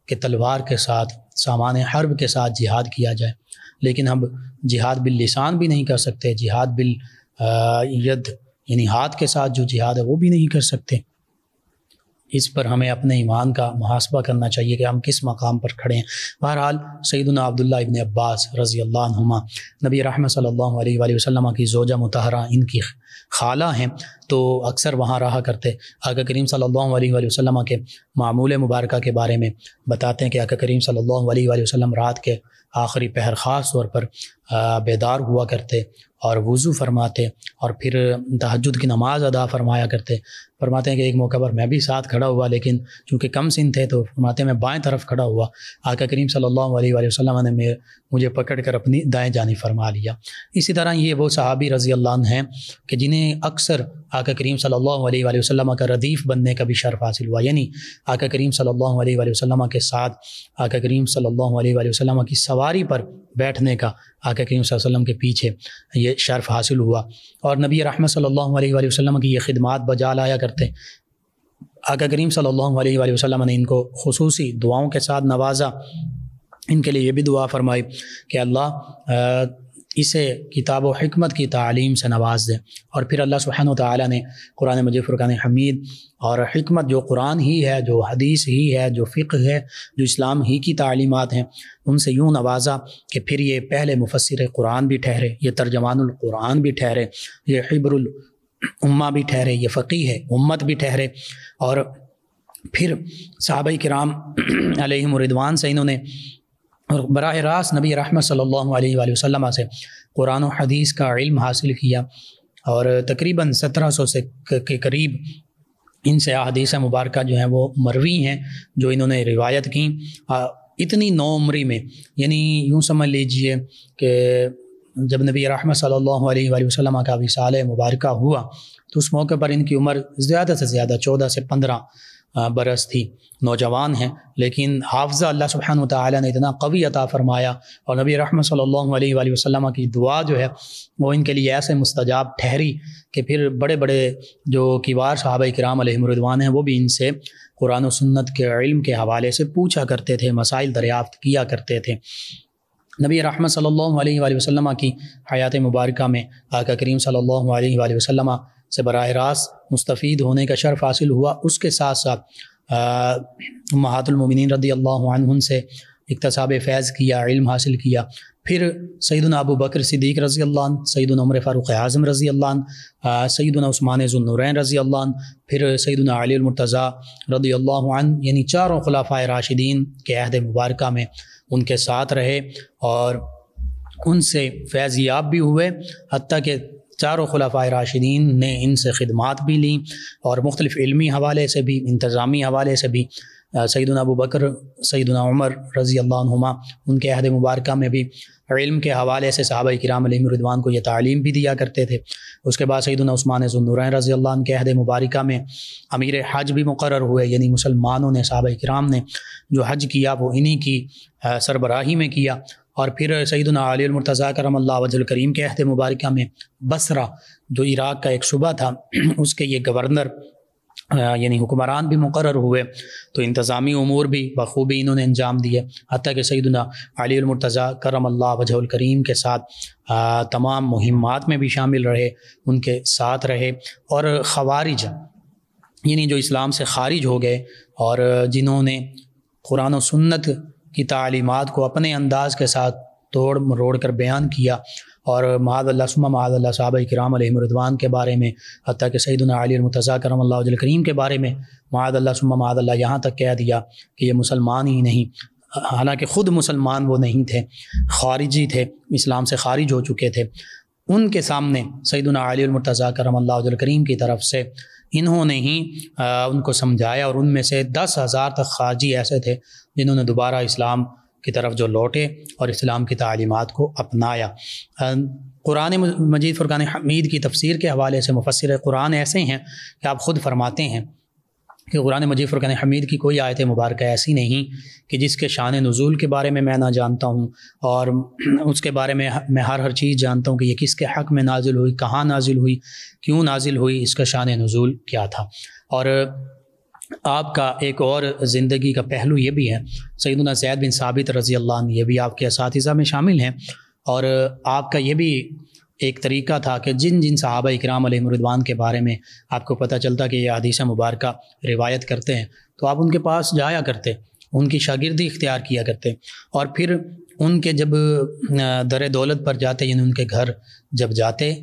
کہ تلوار کے ساتھ، سامان حرب کے ساتھ جہاد کیا جائے، لیکن ہم جہاد باللسان بھی نہیں کر سکتے، جہاد بالید یعنی ہاتھ کے ساتھ جو جہاد ہے وہ بھی نہیں کر سکتے۔ اس پر ہمیں اپنے ایمان کا محاسبہ کرنا چاہیے کہ ہم کس مقام پر کھڑے ہیں۔ بہرحال سیدنا عبداللہ ابن عباس رضی اللہ عنہما نبی رحمت صلی اللہ علیہ وآلہ وسلم کی زوجہ مطہرہ، ان کی خالہ ہیں، تو اکثر وہاں رہا کرتے۔ آقا کریم صلی اللہ علیہ وآلہ وسلم کے معمول مبارکہ کے بارے میں بتاتے ہیں کہ آقا کریم صلی اللہ علیہ وآلہ وسلم رات کے آخری پہر خاص طور پر بیدار ہوا کرتے اور وضو فرماتے اور پھر تہجد کی نماز ادا فرمایا کرتے۔ فرماتے ہیں کہ ایک موقع پر میں بھی ساتھ کھڑا ہوا، لیکن چونکہ کم سن تھے تو فرماتے ہیں میں بائیں طرف کھڑا ہوا، آقا کریم صلی اللہ علیہ وآلہ وسلم نے مجھے پکڑ کر اپنی دائیں جانب فرما لیا۔ اسی طرح یہ وہ صحابی رضی اللہ عنہ ہیں کہ جنہیں اکثر آقا کریم صلی اللہ علیہ وآلہ وسلم کا ردیف بننے کا بھی شرف حاصل ہوا، یعنی آقا کریم صلی اللہ علیہ وآلہ وسلم کے ساتھ آقا کریم صلی اللہ علیہ وآلہ وسلم کی سواری پر بیٹھنے کا آقا کریم صلی اللہ علیہ وسلم کے پیچھے یہ شرف حاصل ہوا۔ اور نبی رحمت صلی اللہ علیہ وآلہ وسلم کی یہ خدمات بجا لایا کرتے۔ آقا کریم صلی اللہ علیہ وآلہ وسلم نے ان کو خصوصی دعاؤں کے ساتھ نوازا، ان کے لیے یہ بھی دعا فرمائی کہ اللہ اسے کتاب و حکمت کی تعلیم سے نواز دے۔ اور پھر اللہ سبحانہ وتعالی نے قرآن مجید فرقان حمید اور حکمت جو قرآن ہی ہے، جو حدیث ہی ہے، جو فقہ ہے، جو اسلام ہی کی تعلیمات ہیں، ان سے یوں نوازا کہ پھر یہ پہلے مفسر قرآن بھی ٹھہرے، یہ ترجمان القرآن بھی ٹھہرے، یہ حبر الامہ بھی ٹھہرے، یہ فقیہ امت بھی ٹھہرے۔ اور پھر صحابہ کرام علیہم رضوان سے انہوں نے اور براہ راست نبی رحمت صلی اللہ علیہ وآلہ وسلم سے قرآن و حدیث کا علم حاصل کیا، اور تقریباً 1700 سے کے قریب ان سے احادیث مبارکہ جو ہیں وہ مروی ہیں، جو انہوں نے روایت کی اتنی نو عمری میں۔ یعنی یوں سمجھ لیجئے کہ جب نبی رحمت صلی اللہ علیہ وآلہ وسلم کا وصال مبارکہ ہوا تو اس موقع پر ان کی عمر زیادہ سے زیادہ 14 سے 15 برس تھی، نوجوان ہیں، لیکن حافظہ اللہ سبحانہ وتعالی نے اتنا قوی عطا فرمایا، اور نبی رحمت صلی اللہ علیہ وآلہ وسلم کی دعا جو ہے وہ ان کے لیے ایسے مستجاب ٹھہری کہ پھر بڑے بڑے جو کبار صحابہ کرام علیہم رضوان ہیں وہ بھی ان سے قرآن و سنت کے علم کے حوالے سے پوچھا کرتے تھے، مسائل دریافت کیا کرتے تھے۔ نبی رحمت صلی اللہ علیہ وآلہ وسلم کی حیات مبارکہ میں آقا کریم صلی اللہ علیہ وآلہ وسلم سے براہ راست مستفید ہونے کا شرف حاصل ہوا۔ اس کے ساتھ ساتھ امہات المومنین رضی اللہ عنہن سے اکتساب فیض کیا، علم حاصل کیا۔ پھر سیدنا ابو بکر صدیق رضی اللہ عنہ، سیدنا عمر فاروق اعظم رضی اللہ عنہ، سیدنا عثمان ذو النورین رضی اللہ عنہ، پھر سیدنا علی المرتضیٰ رضی اللہ عنہ، یعنی چاروں خلفائے راشدین کے عہد مبارکہ میں ان کے ساتھ رہے اور ان سے فیض یاب بھی ہوئے، حتیٰ کہ چاروں خلفائے راشدین نے ان سے خدمات بھی لیں اور مختلف علمی حوالے سے بھی، انتظامی حوالے سے بھی سیدنا ابو بکر، سیدنا عمر رضی اللہ عنہما، ان کے عہد مبارکہ میں بھی علم کے حوالے سے صحابہ کرام علیہم رضوان کو یہ تعلیم بھی دیا کرتے تھے۔ اس کے بعد سیدنا عثمان ذو النورین رضی اللہ عنہ کے عہد مبارکہ میں امیر حج بھی مقرر ہوئے، یعنی مسلمانوں نے، صحابہ کرام نے جو حج کیا وہ انہی کی سربراہی میں کیا۔ اور پھر سیدنا علی المرتضیٰ کرم اللہ وجہ الکریم کے عہد مبارکہ میں بصرہ جو عراق کا ایک صوبہ تھا، اس کے یہ گورنر یعنی حکمران بھی مقرر ہوئے، تو انتظامی امور بھی بخوبی انہوں نے انجام دیے، حتیٰ کہ سیدنا علی المرتضیٰ کرم اللہ وجہ الکریم کے ساتھ تمام مہمات میں بھی شامل رہے، ان کے ساتھ رہے۔ اور خوارج یعنی جو اسلام سے خارج ہو گئے اور جنہوں نے قرآن و سنت کی تعلیمات کو اپنے انداز کے ساتھ توڑ مروڑ کر بیان کیا، اور معاذ اللہ ثم معاذ اللہ صحابہ کرام علیہم رضوان کے بارے میں، حتیٰ کہ سیدنا علی المرتضیٰ کرم اللہ وجہ الکریم کے بارے میں معاذ اللہ ثم معاذ اللہ یہاں تک کہہ دیا کہ یہ مسلمان ہی نہیں، حالانکہ خود مسلمان وہ نہیں تھے، خارجی تھے، اسلام سے خارج ہو چکے تھے۔ ان کے سامنے سیدنا علی المرتضیٰ کرم اللہ وجہ الکریم کی طرف سے انہوں نے ہی ان کو سمجھایا، اور ان میں سے 10,000 تک خارجی ایسے تھے جنہوں نے دوبارہ اسلام کی طرف جو لوٹے اور اسلام کی تعلیمات کو اپنایا۔ قرآن مجید فرقان حمید کی تفسیر کے حوالے سے مفسر قرآن ایسے ہیں کہ آپ خود فرماتے ہیں کہ قرآن مجید فرقان حمید کی کوئی آیت مبارکہ ایسی نہیں کہ جس کے شان نزول کے بارے میں نہ جانتا ہوں، اور اس کے بارے میں ہر چیز جانتا ہوں کہ یہ کس کے حق میں نازل ہوئی، کہاں نازل ہوئی، کیوں نازل ہوئی، اس کا شان نزول کیا تھا۔ اور آپ کا ایک اور زندگی کا پہلو یہ بھی ہے، سیدنا زید بن ثابت رضی اللہ عنہ یہ بھی آپ کے اساتذہ میں شامل ہیں، اور آپ کا یہ بھی ایک طریقہ تھا کہ جن صحابہ اکرام علیہم رضوان کے بارے میں آپ کو پتہ چلتا کہ یہ حدیث مبارکہ روایت کرتے ہیں تو آپ ان کے پاس جایا کرتے، ان کی شاگردی اختیار کیا کرتے، اور پھر ان کے جب در دولت پر جاتے، یعنی ان کے گھر جب جاتے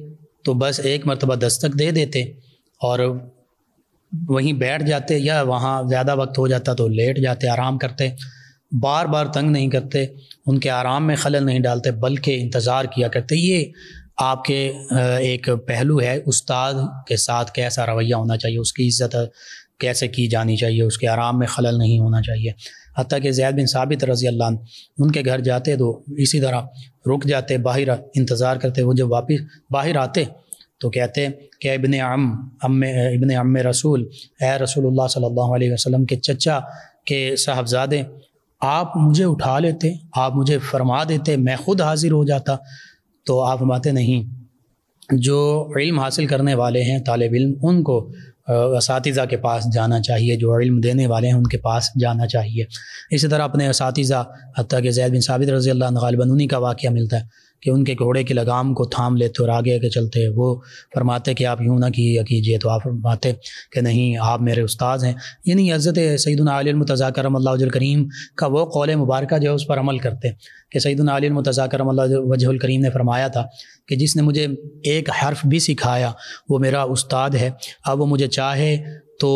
تو بس ایک مرتبہ دستک دے دیتے اور وہیں بیٹھ جاتے، یا وہاں زیادہ وقت ہو جاتا تو لیٹ جاتے، آرام کرتے، بار بار تنگ نہیں کرتے، ان کے آرام میں خلل نہیں ڈالتے، بلکہ انتظار کیا کرتے۔ یہ آپ کے ایک پہلو ہے، استاد کے ساتھ کیسا رویہ ہونا چاہیے، اس کی عزت کیسے کی جانی چاہیے، اس کے آرام میں خلل نہیں ہونا چاہیے۔ حتیٰ کہ زید بن ثابت رضی اللہ عنہ ان کے گھر جاتے تو اسی طرح رک جاتے، باہر انتظار کرتے، وہ جب واپس باہر آتے تو کہتے کہ ابن عم رسول، اے رسول اللہ صلی اللہ علیہ وسلم کے چچا کے صاحبزادے، آپ مجھے اٹھا لیتے، آپ مجھے فرما دیتے، میں خود حاضر ہو جاتا۔ تو آپ فرماتے نہیں، جو علم حاصل کرنے والے ہیں طالب علم، ان کو اساتذہ کے پاس جانا چاہیے، جو علم دینے والے ہیں ان کے پاس جانا چاہیے۔ اسی طرح اپنے اساتذہ، حتیٰ کہ زید بن ثابت رضی اللہ عنہ غالباً انہی کا واقعہ ملتا ہے کہ ان کے گھوڑے کی لگام کو تھام لیتے اور آگے کے چلتے، وہ فرماتے کہ آپ یوں نہ کیجیے، تو آپ فرماتے کہ نہیں، آپ میرے استاذ ہیں۔ یعنی حضرت سیدنا علی المرتضیٰ کرم اللہ وجہ الکریم کا وہ قول مبارکہ جو ہے اس پر عمل کرتے کہ سیدنا علی المرتضیٰ کرم اللہ وجہ الکریم نے فرمایا تھا کہ جس نے مجھے ایک حرف بھی سکھایا وہ میرا استاد ہے، اب وہ مجھے چاہے تو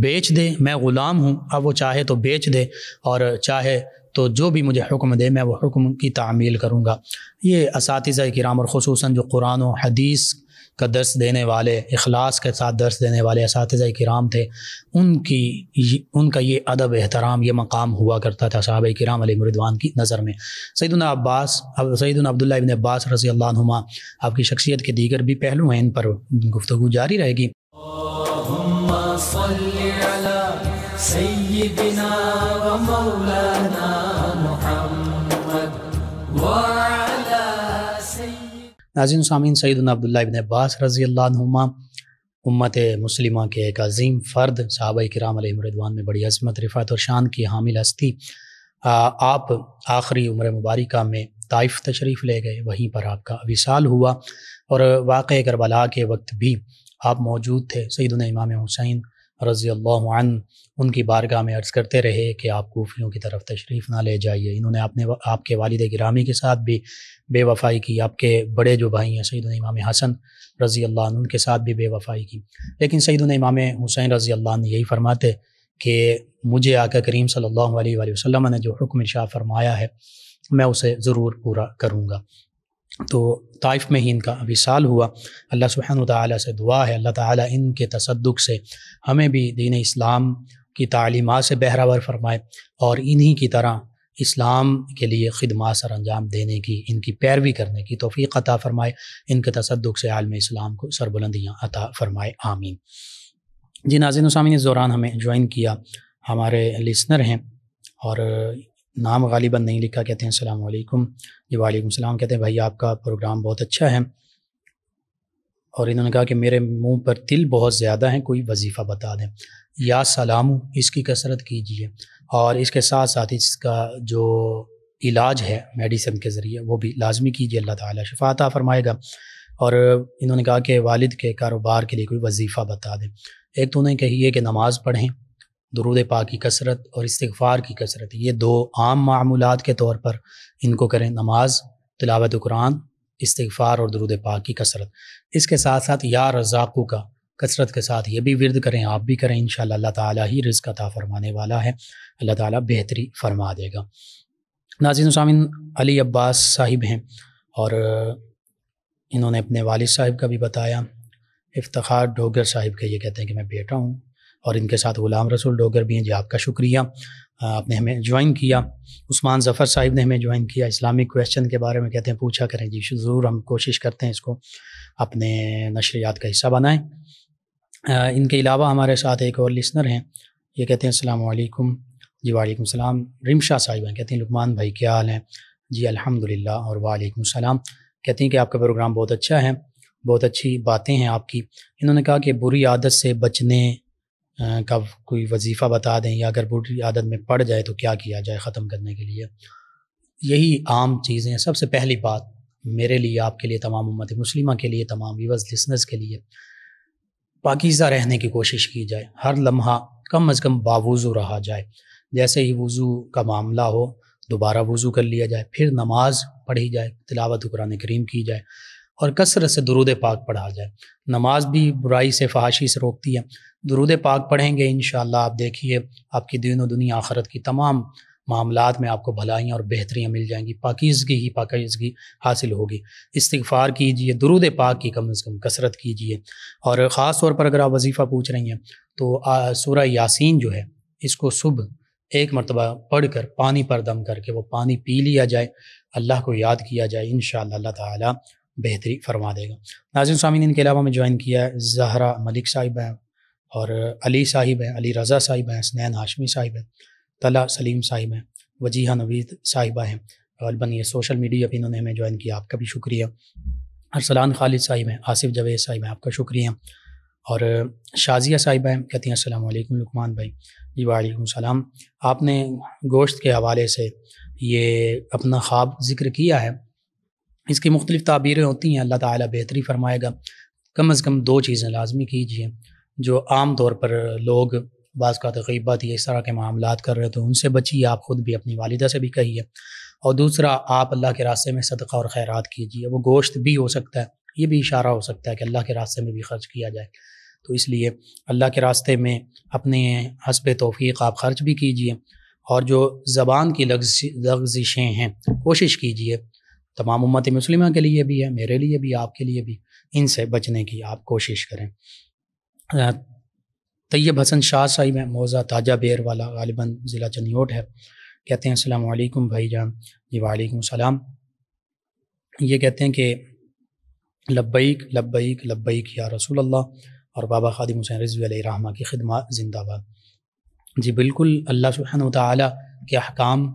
بیچ دے، میں غلام ہوں، اب وہ چاہے تو بیچ دے، اور چاہے تو جو بھی مجھے حکم دے میں وہ حکم کی تعمیل کروں گا۔ یہ اساتذہ کرام، اور خصوصاً جو قرآن و حدیث کا درس دینے والے، اخلاص کے ساتھ درس دینے والے اساتذہ کرام تھے، ان کا یہ ادب، احترام، یہ مقام ہوا کرتا تھا صحابہ کرام علیہ رضوان کی نظر میں۔ سیدنا عبداللہ ابن عباس رضی اللہ عنہما، آپ کی شخصیت کے دیگر بھی پہلو ہیں، ان پر گفتگو جاری رہے گی۔ اللہم صلی علی سیدنا و مولانا محمد وعلی سید۔ ناظرین سامعین، سیدنا عبداللہ ابن عباس رضی اللہ عنہما امت مسلمہ کے ایک عظیم فرد، صحابہ کرام علیہم رضوان میں بڑی عظمت، رفعت اور شان کی حامل ہستی۔ آپ آخری عمر مبارکہ میں طائف تشریف لے گئے، وہیں پر آپ کا وصال ہوا، اور واقعہ کربلا کے وقت بھی آپ موجود تھے۔ سیدنا امام حسین رضی اللہ عنہ ان کی بارگاہ میں عرض کرتے رہے کہ آپ کوفیوں کی طرف تشریف نہ لے جائیے۔ انہوں نے آپ کے والد گرامی کے ساتھ بھی بے وفائی کی، آپ کے بڑے جو بھائی ہیں سیدنا امام حسن رضی اللہ عنہ ان کے ساتھ بھی بے وفائی کی، لیکن سیدنا امام حسین رضی اللہ عنہ یہی فرماتے کہ مجھے آقا کریم صلی اللہ علیہ وآلہ وسلم نے جو حکم ارشاد فرمایا ہے میں اسے ضرور پورا کروں گا۔ تو طائف میں ہی ان کا وصال ہوا۔ اللہ سبحانہ وتعالی سے دعا ہے اللہ تعالی ان کے تصدق سے ہمیں بھی دین اسلام کی تعلیمات سے بہرہ فرمائے اور انہی کی طرح اسلام کے لیے خدمات سر انجام دینے کی، ان کی پیروی کرنے کی توفیق عطا فرمائے، ان کے تصدق سے عالم اسلام کو سربلندیاں عطا فرمائے، آمین۔ جی ناظرین و سامعین، اس دوران ہمیں جوائن کیا ہمارے لسنر ہیں اور نام غالباً نہیں لکھا، کہتے ہیں السلام علیکم۔ جی وعلیکم السلام، کہتے ہیں بھائی آپ کا پروگرام بہت اچھا ہے، اور انہوں نے کہا کہ میرے منہ پر تل بہت زیادہ ہیں، کوئی وظیفہ بتا دیں۔ یا سلام، اس کی کثرت کیجیے، اور اس کے ساتھ ساتھ اس کا جو علاج ہے میڈیسن کے ذریعے وہ بھی لازمی کیجیے، اللہ تعالیٰ شفا عطا فرمائے گا۔ اور انہوں نے کہا کہ والد کے کاروبار کے لیے کوئی وظیفہ بتا دیں۔ ایک تو انہیں کہیے کہ نماز پڑھیں، درود پاک کی کثرت اور استغفار کی کثرت، یہ دو عام معمولات کے طور پر ان کو کریں، نماز، تلاوت قرآن، استغفار اور درود پاک کی کثرت۔ اس کے ساتھ ساتھ یا رزاقو کا کثرت کے ساتھ یہ بھی ورد کریں، آپ بھی کریں، انشاءاللہ اللہ تعالیٰ ہی رزق عطا فرمانے والا ہے، اللہ تعالیٰ بہتری فرما دے گا۔ ناظرین و سامعین، علی عباس صاحب ہیں اور انہوں نے اپنے والد صاحب کا بھی بتایا، افتخار ڈوگر صاحب کا، یہ کہتے ہیں کہ میں بیٹا ہوں، اور ان کے ساتھ غلام رسول ڈوگر بھی ہیں۔ جی آپ کا شکریہ، آپ نے ہمیں جوائن کیا۔ عثمان ظفر صاحب نے ہمیں جوائن کیا، اسلامک کویسچن کے بارے میں کہتے ہیں پوچھا کریں۔ جی ضرور، ہم کوشش کرتے ہیں اس کو اپنے نشریات کا حصہ بنائیں۔ ان کے علاوہ ہمارے ساتھ ایک اور لسنر ہیں، یہ کہتے ہیں السلام علیکم۔ جی وعلیکم السلام، رمشا صاحب ہیں، کہتے ہیں لقمان بھائی کیا حال ہیں؟ جی الحمدللہ، اور وعلیکم السلام، کہتے ہیں کہ آپ کا پروگرام بہت اچھا ہے، بہت اچھی باتیں ہیں آپ کی۔ انہوں نے کہا کہ بری عادت سے بچنے کا کوئی وظیفہ بتا دیں، یا اگر بری عادت میں پڑ جائے تو کیا کیا جائے ختم کرنے کے لیے۔ یہی عام چیزیں ہیں۔ سب سے پہلی بات میرے لیے، آپ کے لیے، تمام امت مسلمہ کے لیے، تمام ویورز لسنرز کے لیے، پاکیزہ رہنے کی کوشش کی جائے، ہر لمحہ کم از کم باوضو رہا جائے، جیسے ہی وضو کا معاملہ ہو دوبارہ وضو کر لیا جائے، پھر نماز پڑھی جائے، تلاوت قرآن کریم کی جائے، اور کثرت سے درود پاک پڑھا جائے۔ نماز بھی برائی سے، فحاشی سے روکتی ہے، درود پاک پڑھیں گے انشاءاللہ آپ دیکھیے آپ کی دین و دنیا آخرت کی تمام معاملات میں آپ کو بھلائیاں اور بہتریاں مل جائیں گی، پاکیزگی حاصل ہوگی۔ استغفار کیجئے، درود پاک کی کم از کم کثرت کیجئے، اور خاص طور پر اگر آپ وظیفہ پوچھ رہی ہیں تو سورہ یاسین جو ہے اس کو صبح ایک مرتبہ پڑھ کر پانی پر دم کر کے وہ پانی پی لیا جائے، اللہ کو یاد کیا جائے، انشاءاللہ اللہ تعالیٰ بہتری فرما دے گا۔ ناظرین سامعین، ان کے علاوہ میں جوائن کیا ہے زہرا ملک صاحب ہیں، اور علی صاحب ہیں، علی رضا صاحب ہیں، حسنین ہاشمی صاحب ہیں، طلع سلیم صاحب ہیں، وجیہہ نوید صاحبہ ہیں، غالباً یہ سوشل میڈیا پہ انہوں نے ہمیں جوائن کیا، آپ کا بھی شکریہ۔ ارسلان خالد صاحب ہیں، آصف جاوید صاحب ہیں، آپ کا شکریہ۔ اور شازیہ صاحبہ ہیں، کہتی ہیں السلام علیکم لقمان بھائی۔ جی وعلیکم السلام۔ آپ نے گوشت کے حوالے سے یہ اپنا خواب ذکر کیا ہے، اس کی مختلف تعبیریں ہوتی ہیں، اللہ تعالیٰ بہتری فرمائے گا۔ کم از کم دو چیزیں لازمی کیجیے جو عام طور پر لوگ بعض کا غیبت یا اس طرح کے معاملات کر رہے تو ان سے بچیے، آپ خود بھی اپنی والدہ سے بھی کہیے، اور دوسرا آپ اللہ کے راستے میں صدقہ اور خیرات کیجیے۔ وہ گوشت بھی ہو سکتا ہے، یہ بھی اشارہ ہو سکتا ہے کہ اللہ کے راستے میں بھی خرچ کیا جائے، تو اس لیے اللہ کے راستے میں اپنے حسب توفیق آپ خرچ بھی کیجیے، اور جو زبان کی لغزشیں ہیں کوشش کیجیے، تمام امت مسلمہ کے لیے بھی ہے، میرے لیے بھی، آپ کے لیے بھی، ان سے بچنے کی آپ کوشش کریں۔ طیب حسن شاہ صاحب ہیں، موضع تاجہ بیر والا، غالباً ضلع چنیوٹ ہے، کہتے ہیں السلام علیکم بھائی جان۔ جی وعلیکم السلام۔ یہ کہتے ہیں کہ لبیک لبیک لبیک یا رسول اللہ، اور بابا خادم حسین رضوی علیہ رحمہ کی خدمات زندہ باد۔ جی بالکل، اللہ سبحانہ و تعالیٰ کے احکام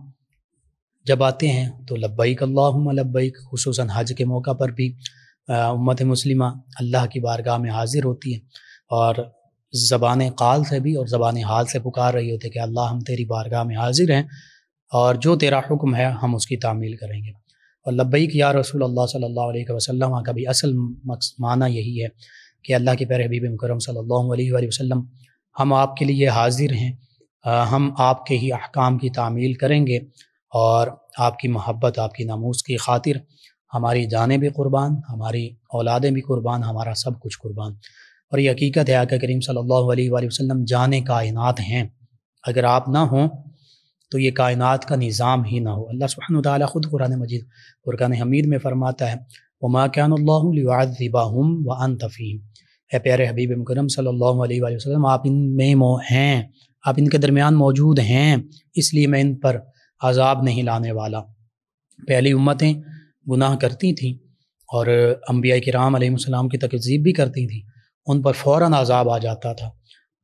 جب آتے ہیں تو لبیک اللہم لبیک، خصوصاً حج کے موقع پر بھی امت مسلمہ اللہ کی بارگاہ میں حاضر ہوتی ہے، اور زبان قال سے بھی اور زبان حال سے پکار رہی ہوتی ہے کہ اللہ ہم تیری بارگاہ میں حاضر ہیں، اور جو تیرا حکم ہے ہم اس کی تعمیل کریں گے۔ اور لبیک یا رسول اللہ صلی اللہ علیہ وسلم کا بھی اصل معنی یہی ہے کہ اللہ کے پیارے حبیب مکرم صلی اللہ علیہ وآلہ وسلم، ہم آپ کے لیے حاضر ہیں، ہم آپ کے ہی احکام کی تعمیل کریں گے، اور آپ کی محبت، آپ کی ناموس کی خاطر ہماری جانیں بھی قربان، ہماری اولادیں بھی قربان، ہمارا سب کچھ قربان۔ اور یہ حقیقت ہے، آقا کریم صلی اللہ علیہ وآلہ وسلم جان کائنات ہیں، اگر آپ نہ ہوں تو یہ کائنات کا نظام ہی نہ ہو۔ اللہ سبحانہ وتعالیٰ خود قرآن مجید فرقان حمید میں فرماتا ہے وَمَا كَانَ اللَّهُ لِيُعَذِّبَهُمْ وَأَنْتَ فِيهِمْ، اے پیارے حبیب مکرم صلی اللہ علیہ وآلہ وسلم آپ ان میں ہیں، آپ ان کے درمیان موجود ہیں، اس لیے میں ان پر عذاب نہیں لانے والا۔ پہلی امتیں گناہ کرتی تھیں اور انبیاء کرام علیہ السلام کی تکذیب بھی کرتی تھیں، ان پر فوراً عذاب آ جاتا تھا۔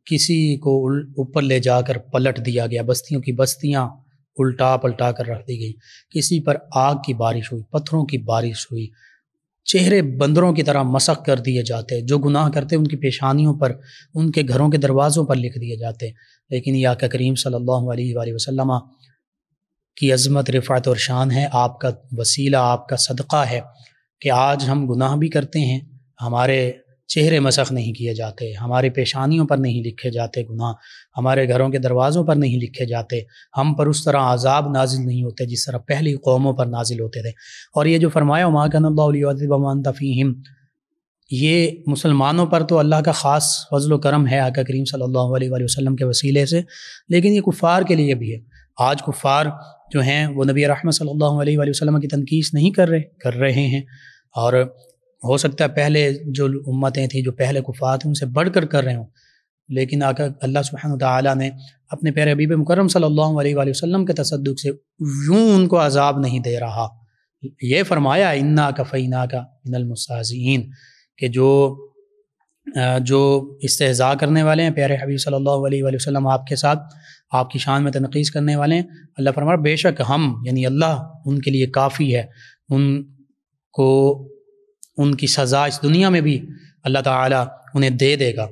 کسی کو اوپر لے جا کر پلٹ دیا گیا، بستیوں کی بستیاں الٹا پلٹا کر رکھ دی گئی، کسی پر آگ کی بارش ہوئی، پتھروں کی بارش ہوئی، چہرے بندروں کی طرح مسخ کر دیے جاتے، جو گناہ کرتے ان کی پیشانیوں پر، ان کے گھروں کے دروازوں پر لکھ دیے جاتے۔ لیکن یہ آقا کریم صلی اللہ علیہ وآلہ وسلم کی عظمت، رفعت اور شان ہے، آپ کا وسیلہ، آپ کا صدقہ ہے کہ آج ہم گناہ بھی کرتے ہیں، ہمارے چہرے مسخ نہیں کیے جاتے، ہمارے پیشانیوں پر نہیں لکھے جاتے گناہ، ہمارے گھروں کے دروازوں پر نہیں لکھے جاتے، ہم پر اس طرح عذاب نازل نہیں ہوتے جس طرح پہلی قوموں پر نازل ہوتے تھے۔ اور یہ جو فرمایا وَمَا كَانَ اللَّهُ لِيُعَذِّبَهُمْ وَأَنْتَ فِيهِمْ، یہ مسلمانوں پر تو اللہ کا خاص فضل و کرم ہے آقا کریم صلی اللہ علیہ وآلہ وسلم کے وسیلے سے، لیکن یہ کفار کے لیے بھی ہے۔ آج کفار جو ہیں وہ نبی رحمت صلی اللہ علیہ وآلہ وسلم کی تنقیص نہیں کر رہے ہیں، اور ہو سکتا ہے پہلے جو امتیں تھیں، جو پہلے کفار تھے، ان سے بڑھ کر رہے ہوں، لیکن اللہ سبحانہ وتعالیٰ نے اپنے پیارے حبیب مکرم صلی اللہ علیہ وآلہ وسلم کے تصدق سے یوں ان کو عذاب نہیں دے رہا۔ یہ فرمایا اِنَّا كَفَيْنَاكَ مِنَ الْمُسْتَهْزِئِينَ کہ جو استہزاء کرنے والے ہیں پیارے حبیب صلی اللہ علیہ وآلہ وسلم آپ کے ساتھ، آپ کی شان میں تنقیص کرنے والے ہیں، اللہ فرمایا بے شک ہم یعنی اللہ ان کے لیے کافی ہے، ان کو ان کی سزا اس دنیا میں بھی اللہ تعالیٰ انہیں دے دے گا،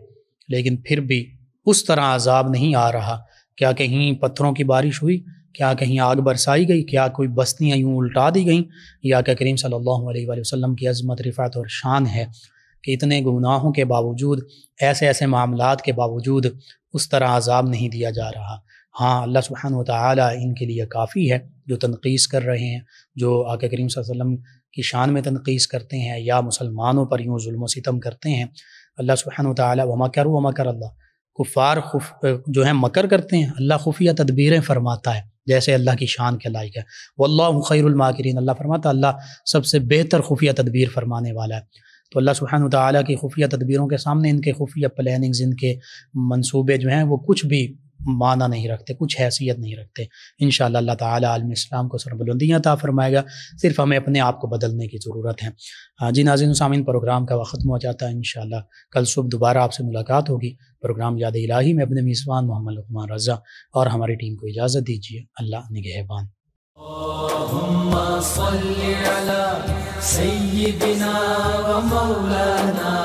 لیکن پھر بھی اس طرح عذاب نہیں آ رہا۔ کیا کہیں پتھروں کی بارش ہوئی، کیا کہیں آگ برسائی گئی، کیا کوئی بستیاں یوں الٹا دی گئیں؟ یہ آقا کریم صلی اللہ علیہ وآلہ وسلم کی عظمت، رفعت اور شان ہے کہ اتنے گناہوں کے باوجود، ایسے معاملات کے باوجود اس طرح عذاب نہیں دیا جا رہا۔ ہاں اللہ سبحانہ وتعالیٰ ان کے لیے کافی ہے، جو تنقیص کر رہے ہیں، جو آقا کریم صلی اللہ علیہ وسلم کی شان میں تنقیص کرتے ہیں یا مسلمانوں پر یوں ظلم و ستم کرتے ہیں۔ اللہ سبحانہ وتعالیٰ وَمَكَرُوا وَمَكَرَ اللَّهُ، کفار جو ہیں مکر کرتے ہیں، اللہ خفیہ تدبیریں فرماتا ہے جیسے اللہ کی شان کے لائق ہے۔ وَاللَّهُ خَيْرُ الْمَاكِرِينَ، اللہ فرماتا اللہ سب سے بہتر خفیہ تدبیر فرمانے والا ہے۔ تو اللہ سبحانہ وتعالیٰ کی خفیہ تدبیروں کے سامنے ان کے خفیہ پلاننگز، ان کے منصوبے جو ہیں وہ کچھ بھی معنی نہیں رکھتے، کچھ حیثیت نہیں رکھتے۔ انشاءاللہ اللہ تعالیٰ عالم اسلام کو سربلندیاں عطا فرمائے گا، صرف ہمیں اپنے آپ کو بدلنے کی ضرورت ہے۔ جی ناظرین و سامعین، پروگرام کا وقت ختم ہو جاتا ہے، انشاءاللہ کل صبح دوبارہ آپ سے ملاقات ہوگی۔ پروگرام یاد الہی میں اپنے میزبان محمد لقمان رضا اور ہماری ٹیم کو اجازت دیجیے۔ اللہ نگہبان۔ اللهم صل على سيدنا ومولانا